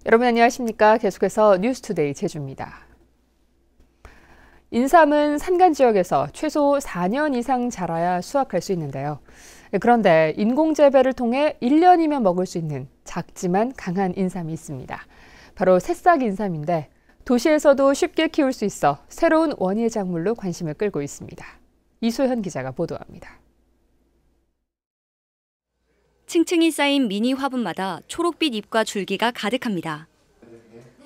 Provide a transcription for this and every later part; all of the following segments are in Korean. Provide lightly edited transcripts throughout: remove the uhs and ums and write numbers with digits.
여러분 안녕하십니까? 계속해서 뉴스투데이 제주입니다. 인삼은 산간 지역에서 최소 4년 이상 자라야 수확할 수 있는데요. 그런데 인공재배를 통해 1년이면 먹을 수 있는 작지만 강한 인삼이 있습니다. 바로 새싹 인삼인데 도시에서도 쉽게 키울 수 있어 새로운 원예 작물로 관심을 끌고 있습니다. 이소현 기자가 보도합니다. 층층이 쌓인 미니 화분마다 초록빛 잎과 줄기가 가득합니다.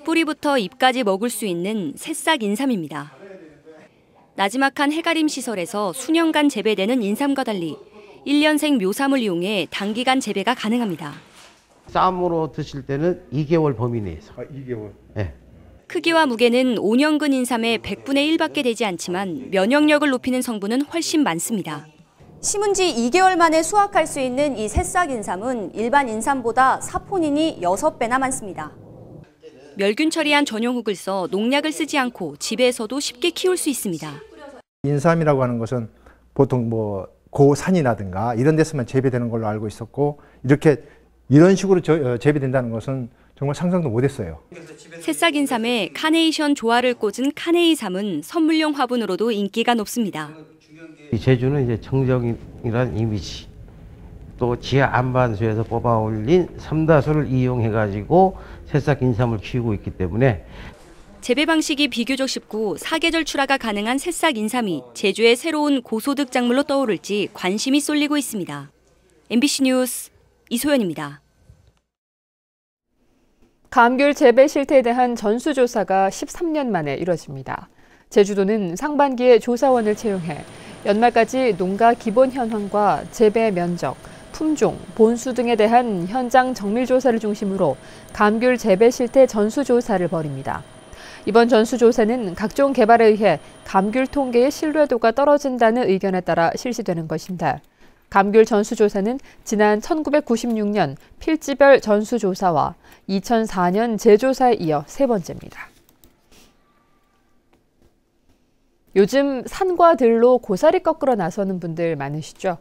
뿌리부터 잎까지 먹을 수 있는 새싹 인삼입니다. 나지막한 해가림 시설에서 수년간 재배되는 인삼과 달리 1년생 묘삼을 이용해 단기간 재배가 가능합니다. 쌈으로 드실 때는 2개월 범위 내에서. 2개월? 네. 크기와 무게는 5년근 인삼의 100분의 1밖에 되지 않지만 면역력을 높이는 성분은 훨씬 많습니다. 심은 지 2개월 만에 수확할 수 있는 이 새싹 인삼은 일반 인삼보다 사포닌이 6배나 많습니다. 멸균 처리한 전용흙을 써 농약을 쓰지 않고 집에서도 쉽게 키울 수 있습니다. 인삼이라고 하는 것은 보통 고산이라든가 이런 데서만 재배되는 걸로 알고 있었고 이런 식으로 재배된다는 것은 정말 상상도 못했어요. 새싹 인삼에 카네이션 조화를 꽂은 카네이삼은 선물용 화분으로도 인기가 높습니다. 제주는 이제 청정이라는 이미지, 또 지하 안반수에서 뽑아 올린 삼다수를 이용해가지고 새싹 인삼을 키우고 있기 때문에 재배 방식이 비교적 쉽고 사계절 출하가 가능한 새싹 인삼이 제주의 새로운 고소득 작물로 떠오를지 관심이 쏠리고 있습니다. MBC 뉴스 이소연입니다. 감귤 재배 실태에 대한 전수조사가 13년 만에 이뤄집니다. 제주도는 상반기에 조사원을 채용해 연말까지 농가 기본 현황과 재배 면적, 품종, 본수 등에 대한 현장 정밀조사를 중심으로 감귤 재배 실태 전수조사를 벌입니다. 이번 전수조사는 각종 개발에 의해 감귤 통계의 신뢰도가 떨어진다는 의견에 따라 실시되는 것인데, 감귤 전수조사는 지난 1996년 필지별 전수조사와 2004년 재조사에 이어 세 번째입니다. 요즘 산과 들로 고사리 꺾으러 나서는 분들 많으시죠?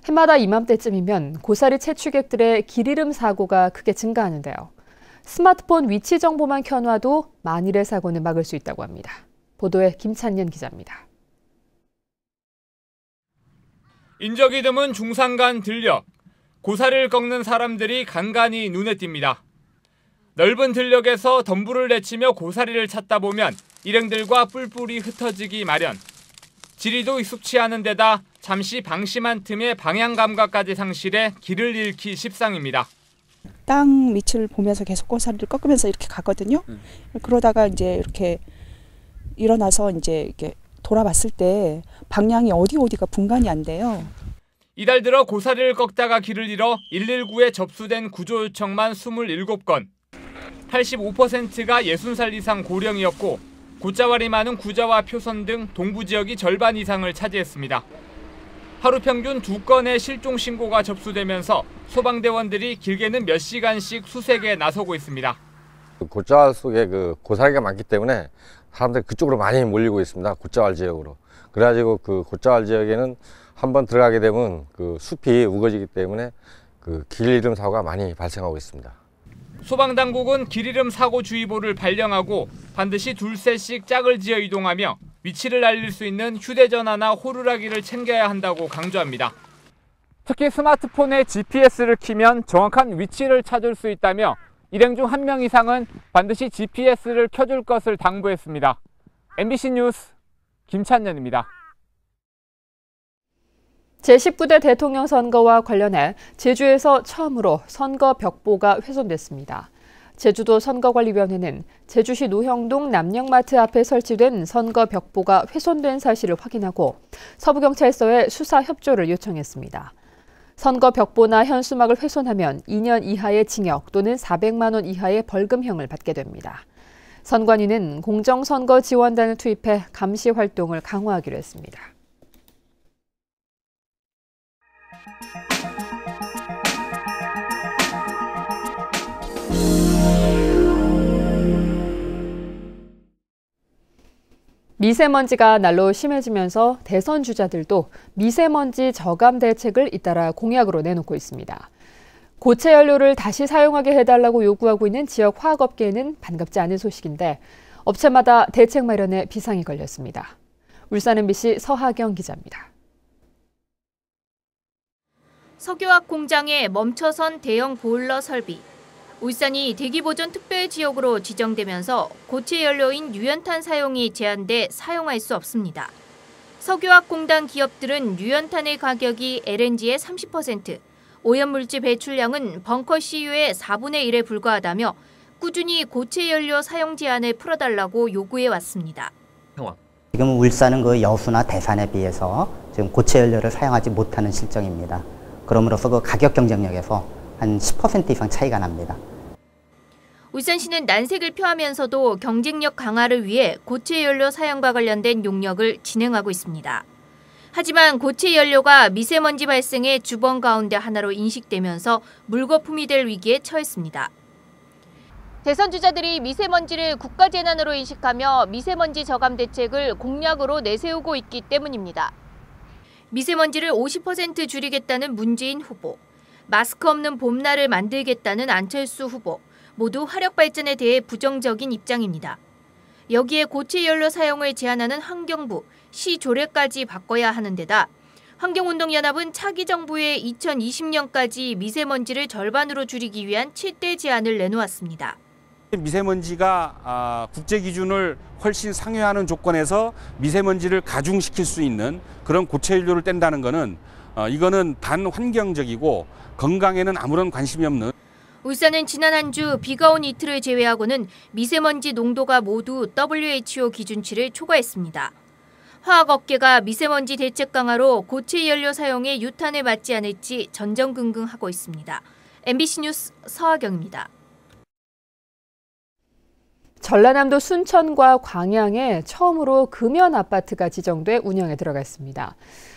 해마다 이맘때쯤이면 고사리 채취객들의 길 잃음 사고가 크게 증가하는데요. 스마트폰 위치 정보만 켜놔도 만일의 사고는 막을 수 있다고 합니다. 보도에 김찬년 기자입니다. 인적이 드문 중산간 들녘, 고사리를 꺾는 사람들이 간간히 눈에 띕니다. 넓은 들녘에서 덤불을 내치며 고사리를 찾다 보면 일행들과 뿔뿔이 흩어지기 마련. 지리도 익숙치 않은 데다 잠시 방심한 틈에 방향 감각까지 상실해 길을 잃기 십상입니다. 땅 밑을 보면서 계속 고사리를 꺾으면서 이렇게 가거든요. 그러다가 이제 이렇게 일어나서 이제 이렇게 돌아봤을 때 방향이 어디가 분간이 안 돼요. 이달 들어 고사리를 꺾다가 길을 잃어 119에 접수된 구조 요청만 27건. 85%가 60살 이상 고령이었고 곶자왈이 많은 구좌와 표선 등 동부 지역이 절반 이상을 차지했습니다. 하루 평균 2건의 실종 신고가 접수되면서 소방대원들이 길게는 몇 시간씩 수색에 나서고 있습니다. 곶자왈 속에 고사리가 많기 때문에 사람들이 그쪽으로 많이 몰리고 있습니다. 곶자왈 지역으로. 그래가지고 곶자왈 지역에는 한번 들어가게 되면 숲이 우거지기 때문에 길 잃음 사고가 많이 발생하고 있습니다. 소방당국은 길 잃음 사고주의보를 발령하고 반드시 둘셋씩 짝을 지어 이동하며 위치를 알릴 수 있는 휴대전화나 호루라기를 챙겨야 한다고 강조합니다. 특히 스마트폰에 GPS를 키면 정확한 위치를 찾을 수 있다며 일행 중 1명 이상은 반드시 GPS를 켜줄 것을 당부했습니다. MBC 뉴스 김찬년입니다. 제19대 대통령 선거와 관련해 제주에서 처음으로 선거 벽보가 훼손됐습니다. 제주도 선거관리위원회는 제주시 노형동 남영마트 앞에 설치된 선거 벽보가 훼손된 사실을 확인하고 서부경찰서에 수사 협조를 요청했습니다. 선거 벽보나 현수막을 훼손하면 2년 이하의 징역 또는 400만 원 이하의 벌금형을 받게 됩니다. 선관위는 공정선거 지원단을 투입해 감시 활동을 강화하기로 했습니다. 미세먼지가 날로 심해지면서 대선 주자들도 미세먼지 저감 대책을 잇따라 공약으로 내놓고 있습니다. 고체 연료를 다시 사용하게 해달라고 요구하고 있는 지역 화학업계에는 반갑지 않은 소식인데 업체마다 대책 마련에 비상이 걸렸습니다. 울산 MBC 서하경 기자입니다. 석유화학 공장에 멈춰선 대형 보일러 설비. 울산이 대기보존 특별지역으로 지정되면서 고체 연료인 유연탄 사용이 제한돼 사용할 수 없습니다. 석유화학 공단 기업들은 유연탄의 가격이 LNG의 30%, 오염물질 배출량은 벙커 CU의 4분의 1에 불과하다며 꾸준히 고체 연료 사용 제한을 풀어달라고 요구해 왔습니다. 지금 울산은 그 여수나 대산에 비해서 지금 고체 연료를 사용하지 못하는 실정입니다. 그러므로서 그 가격 경쟁력에서 한 10% 이상 차이가 납니다. 울산시는 난색을 표하면서도 경쟁력 강화를 위해 고체 연료 사용과 관련된 용역을 진행하고 있습니다. 하지만 고체 연료가 미세먼지 발생의 주범 가운데 하나로 인식되면서 물거품이 될 위기에 처했습니다. 대선 주자들이 미세먼지를 국가재난으로 인식하며 미세먼지 저감 대책을 공약으로 내세우고 있기 때문입니다. 미세먼지를 50% 줄이겠다는 문재인 후보, 마스크 없는 봄날을 만들겠다는 안철수 후보, 모두 화력 발전에 대해 부정적인 입장입니다. 여기에 고체 연료 사용을 제한하는 환경부, 시 조례까지 바꿔야 하는 데다 환경운동연합은 차기 정부의 2020년까지 미세먼지를 절반으로 줄이기 위한 7대 제안을 내놓았습니다. 미세먼지가 국제 기준을 훨씬 상회하는 조건에서 미세먼지를 가중시킬 수 있는 그런 고체 연료를 뗀다는 것은 이거는 반환경적이고 건강에는 아무런 관심이 없는. 울산은 지난 한 주 비가 온 이틀을 제외하고는 미세먼지 농도가 모두 WHO 기준치를 초과했습니다. 화학업계가 미세먼지 대책 강화로 고체 연료 사용에 유탄을 맞지 않을지 전전긍긍하고 있습니다. MBC 뉴스 서하경입니다. 전라남도 순천과 광양에 처음으로 금연 아파트가 지정돼 운영에 들어갔습니다.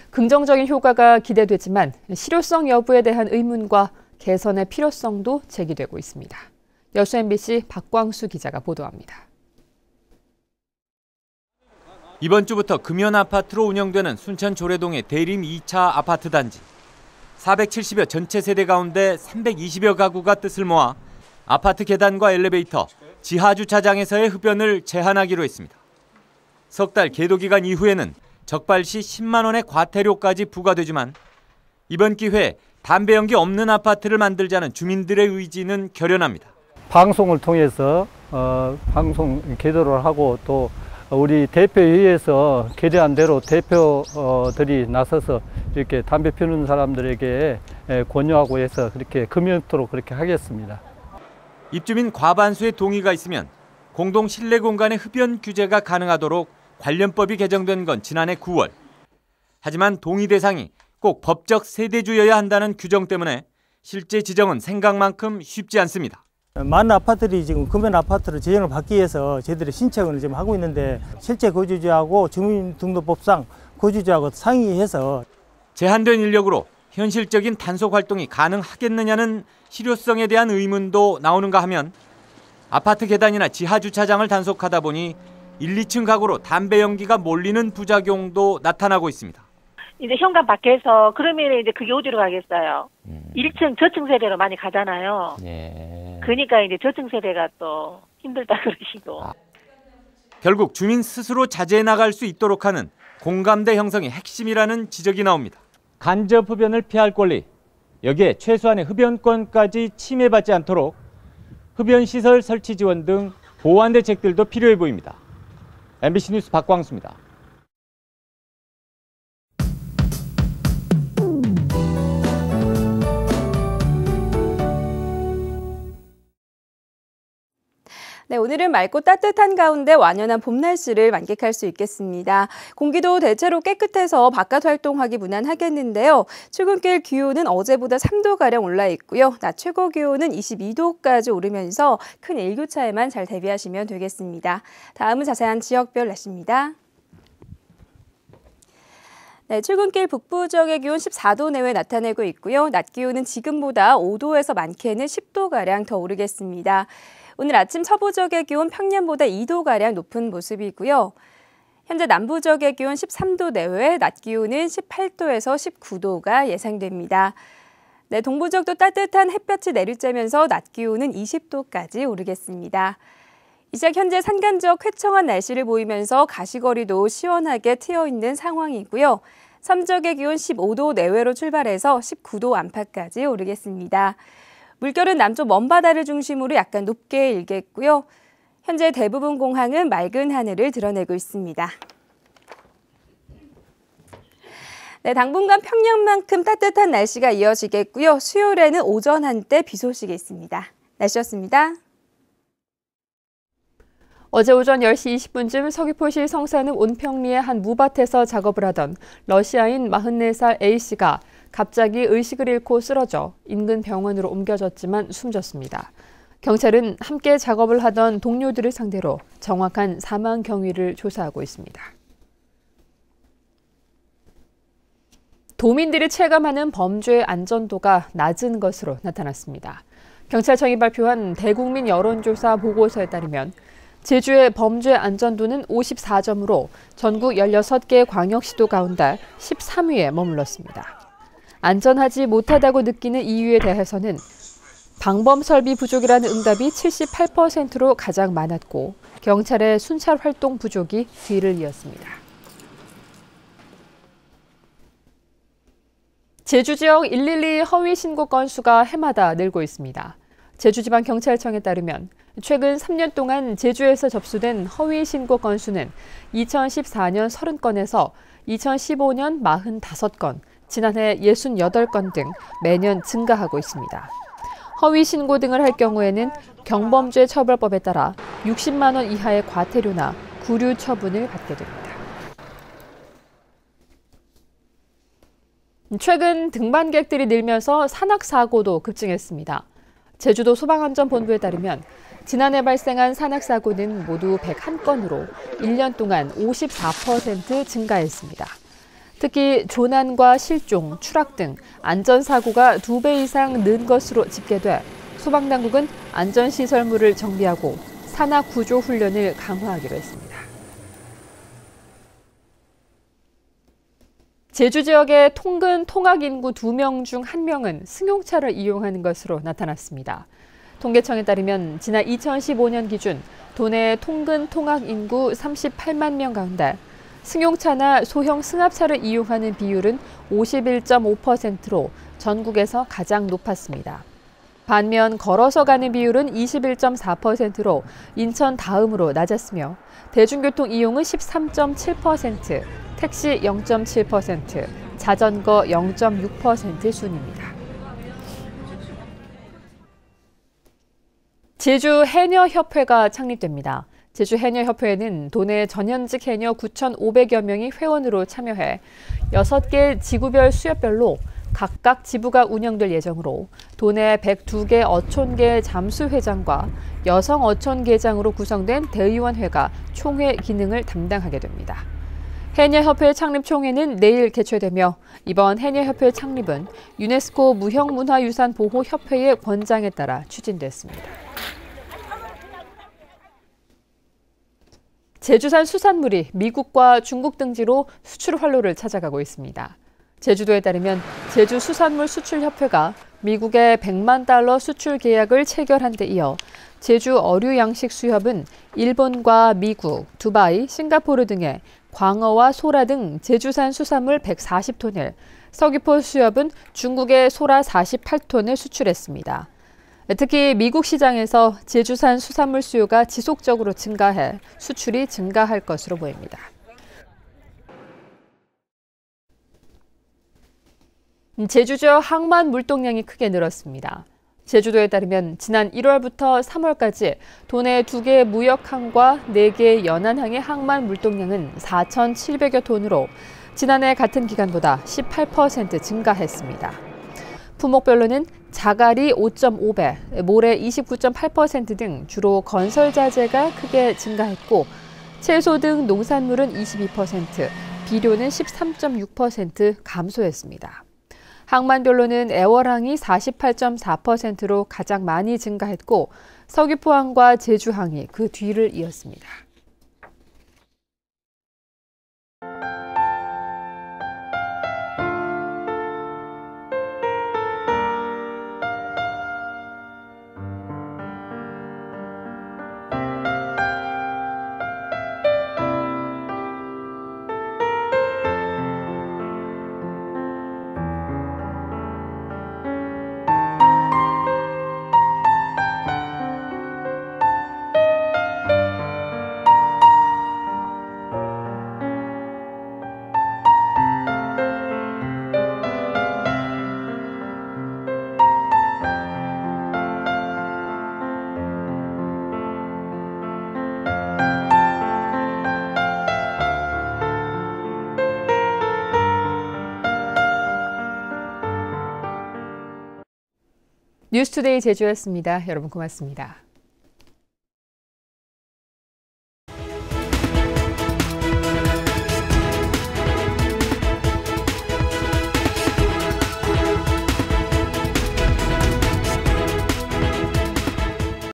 긍정적인 효과가 기대되지만 실효성 여부에 대한 의문과 개선의 필요성도 제기되고 있습니다. 여수 MBC 박광수 기자가 보도합니다. 이번 주부터 금연 아파트로 운영되는 순천 조례동의 대림 2차 아파트 단지. 470여 전체 세대 가운데 320여 가구가 뜻을 모아 아파트 계단과 엘리베이터, 지하 주차장에서의 흡연을 제한하기로 했습니다. 석 달 계도 기간 이후에는 적발 시 10만 원의 과태료까지 부과되지만 이번 기회에 담배 연기 없는 아파트를 만들자는 주민들의 의지는 결연합니다. 방송을 통해서 방송 계도를 하고 또 우리 대표회의에서 결의한 대로 대표들이 나서서 이렇게 담배 피우는 사람들에게 권유하고 해서 그렇게 금연토록 그렇게 하겠습니다. 입주민 과반수의 동의가 있으면 공동 실내 공간의 흡연 규제가 가능하도록 관련법이 개정된 건 지난해 9월. 하지만 동의 대상이 꼭 법적 세대주여야 한다는 규정 때문에 실제 지정은 생각만큼 쉽지 않습니다. 많은 아파트들이 지금 금연 아파트로 지정을 받기 위해서 저희들이 신청을 지금 하고 있는데 실제 거주자하고 주민등록법상 거주자하고 상의해서 제한된 인력으로 현실적인 단속 활동이 가능하겠느냐는 실효성에 대한 의문도 나오는가 하면 아파트 계단이나 지하 주차장을 단속하다 보니 1, 2층 가구로 담배 연기가 몰리는 부작용도 나타나고 있습니다. 이제 현관 밖에서 그러면 이제 그게 어디로 가겠어요? 1층 저층 세대로 많이 가잖아요. 예. 그러니까 이제 저층 세대가 또 힘들다 그러시고. 결국 주민 스스로 자제해 나갈 수 있도록 하는 공감대 형성이 핵심이라는 지적이 나옵니다. 간접 흡연을 피할 권리, 여기에 최소한의 흡연권까지 침해받지 않도록 흡연시설 설치 지원 등 보완 대책들도 필요해 보입니다. MBC 뉴스 박광수입니다. 네, 오늘은 맑고 따뜻한 가운데 완연한 봄 날씨를 만끽할 수 있겠습니다. 공기도 대체로 깨끗해서 바깥 활동하기 무난하겠는데요. 출근길 기온은 어제보다 3도가량 올라 있고요. 낮 최고 기온은 22도까지 오르면서 큰 일교차에만 잘 대비하시면 되겠습니다. 다음은 자세한 지역별 날씨입니다. 네, 출근길 북부 지역의 기온 14도 내외 나타내고 있고요. 낮 기온은 지금보다 5도에서 많게는 10도가량 더 오르겠습니다. 오늘 아침 서부 지역의 기온 평년보다 2도가량 높은 모습이고요. 현재 남부 지역의 기온 13도 내외, 낮 기온은 18도에서 19도가 예상됩니다. 네, 동부지역도 따뜻한 햇볕이 내리쬐면서 낮 기온은 20도까지 오르겠습니다. 이 시각 현재 산간 지역 쾌청한 날씨를 보이면서 가시거리도 시원하게 트여있는 상황이고요. 섬지역의 기온 15도 내외로 출발해서 19도 안팎까지 오르겠습니다. 물결은 남쪽 먼바다를 중심으로 약간 높게 일겠고요. 현재 대부분 공항은 맑은 하늘을 드러내고 있습니다. 네, 당분간 평년만큼 따뜻한 날씨가 이어지겠고요. 수요일에는 오전 한때 비 소식이 있습니다. 날씨였습니다. 어제 오전 10시 20분쯤 서귀포시 성산읍 온평리의 한 무밭에서 작업을 하던 러시아인 44살 A씨가 갑자기 의식을 잃고 쓰러져 인근 병원으로 옮겨졌지만 숨졌습니다. 경찰은 함께 작업을 하던 동료들을 상대로 정확한 사망 경위를 조사하고 있습니다. 도민들이 체감하는 범죄의 안전도가 낮은 것으로 나타났습니다. 경찰청이 발표한 대국민 여론조사 보고서에 따르면 제주의 범죄 안전도는 54점으로 전국 16개 광역시도 가운데 13위에 머물렀습니다. 안전하지 못하다고 느끼는 이유에 대해서는 방범 설비 부족이라는 응답이 78%로 가장 많았고 경찰의 순찰 활동 부족이 뒤를 이었습니다. 제주 지역 112 허위 신고 건수가 해마다 늘고 있습니다. 제주지방경찰청에 따르면 최근 3년 동안 제주에서 접수된 허위 신고 건수는 2014년 30건에서 2015년 45건, 지난해 68건 등 매년 증가하고 있습니다. 허위 신고 등을 할 경우에는 경범죄 처벌법에 따라 60만 원 이하의 과태료나 구류 처분을 받게 됩니다. 최근 등반객들이 늘면서 산악사고도 급증했습니다. 제주도 소방안전본부에 따르면 지난해 발생한 산악사고는 모두 101건으로 1년 동안 54% 증가했습니다. 특히 조난과 실종, 추락 등 안전사고가 2배 이상 는 것으로 집계돼 소방당국은 안전시설물을 정비하고 산악구조 훈련을 강화하기로 했습니다. 제주 지역의 통근 통학 인구 2명 중 1명은 승용차를 이용하는 것으로 나타났습니다. 통계청에 따르면 지난 2015년 기준 도내 통근 통학 인구 38만 명 가운데 승용차나 소형 승합차를 이용하는 비율은 51.5%로 전국에서 가장 높았습니다. 반면 걸어서 가는 비율은 21.4%로 인천 다음으로 낮았으며 대중교통 이용은 13.7%, 택시 0.7%, 자전거 0.6% 순입니다. 제주 해녀협회가 창립됩니다. 제주 해녀협회에는 도내 전현직 해녀 9,500여 명이 회원으로 참여해 6개 지구별 수협별로 각각 지부가 운영될 예정으로 도내 102개 어촌계 잠수회장과 여성 어촌계장으로 구성된 대의원회가 총회 기능을 담당하게 됩니다. 해녀협회 창립총회는 내일 개최되며 이번 해녀협회 창립은 유네스코 무형문화유산보호협회의 권장에 따라 추진됐습니다. 제주산 수산물이 미국과 중국 등지로 수출 활로를 찾아가고 있습니다. 제주도에 따르면 제주수산물수출협회가 미국에 100만 달러 수출 계약을 체결한 데 이어 제주 어류 양식 수협은 일본과 미국, 두바이, 싱가포르 등에 광어와 소라 등 제주산 수산물 140톤을, 서귀포 수협은 중국에 소라 48톤을 수출했습니다. 특히 미국 시장에서 제주산 수산물 수요가 지속적으로 증가해 수출이 증가할 것으로 보입니다. 제주 지역 항만 물동량이 크게 늘었습니다. 제주도에 따르면 지난 1월부터 3월까지 도내 2개의 무역항과 4개의 연안항의 항만 물동량은 4,700여 톤으로 지난해 같은 기간보다 18% 증가했습니다. 품목별로는 자갈이 5.5배, 모래 29.8% 등 주로 건설 자재가 크게 증가했고 채소 등 농산물은 22%, 비료는 13.6% 감소했습니다. 항만별로는 애월항이 48.4%로 가장 많이 증가했고 서귀포항과 제주항이 그 뒤를 이었습니다. 뉴스투데이 제주였습니다. 여러분 고맙습니다.